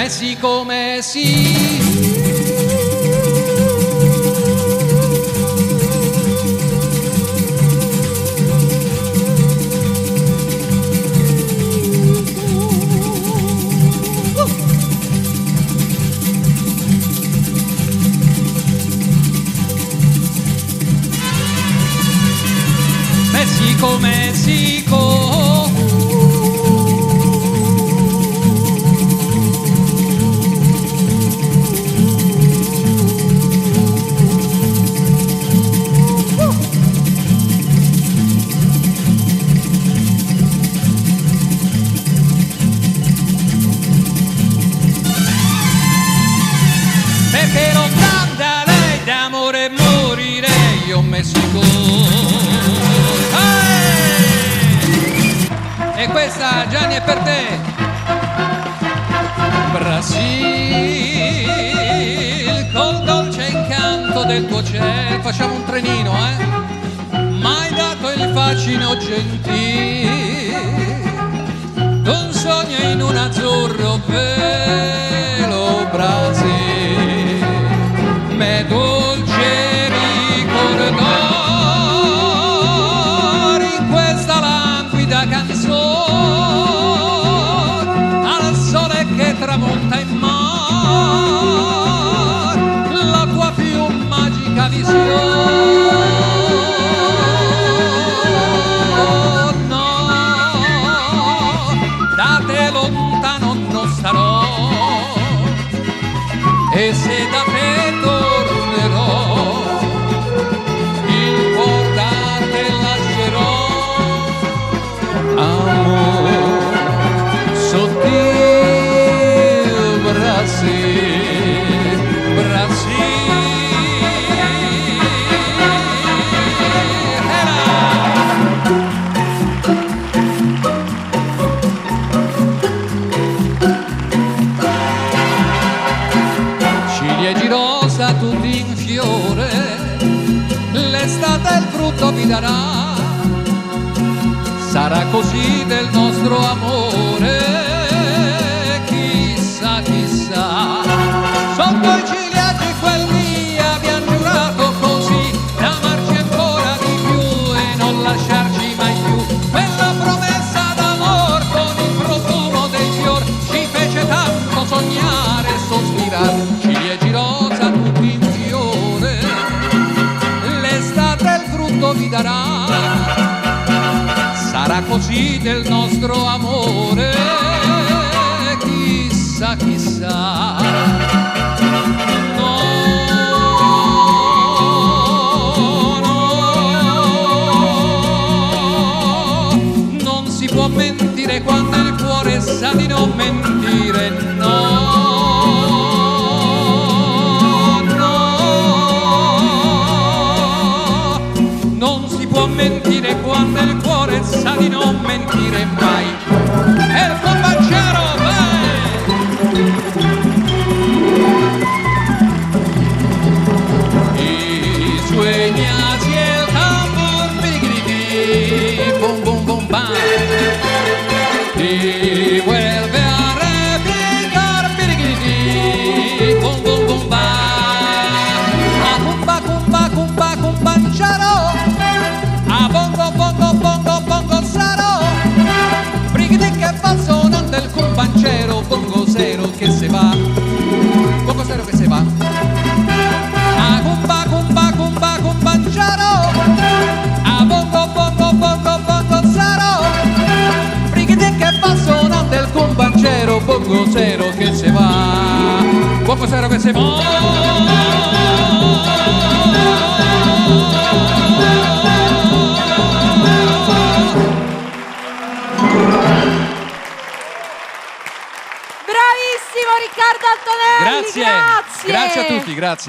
Messico, Messico. Messico, Messico. Perché lontano da lei d'amore morirei io, Messico. E questa, Gianni, è per te. Brasil, col dolce incanto del tuo cielo. Facciamo un trenino, M'hai dato il fascino gentile d'un sogno in un azzurro velo, Brasil, me dolce ricordar in questa languida canzone al sole che tramonta in mar la tua più magica visione. Lontano non starò e se da te tornerò il cuor da te lascerò. Amor sottil, Brasil, Brasil. Ciliegi rosa tutti in fiore, l'estate il frutto vi darà, sarà così del nostro amore, chissà, chissà. Sotto i ciliegi quel via vi han giurato così, d'amarci ancora di più e non lasciarci mai più. Quella promessa d'amor con il profumo dei fior ci fece tanto sognare e sospirare. Ciliegi rosa tutti in fiore, l'estate il frutto vi darà, sarà così del nostro amore, chissà, chissà. No, no, non si può mentire quando il cuore sa di non mentire, no. Mentire quando il cuore sa di non mentire mai. E il compagnero, i sueños y el tambor pirigiri, bum bum bum bam, y vuelve a repicar pirigiri, bum bum bum bam. A cumba cumba cumba cumbancharo, a bongo bongo bongo bongo zero, brigidi che va sonando il compancero, bongo zero che se va, bongo zero che se va. A cumba cumba cumba cumbanchero, a bongo bongo bongo bongo zero, brigidi che va sonando il compancero, bongo zero che se va, bongo zero che se va. Bravissimo Riccardo Antonelli, Grazie a tutti, grazie.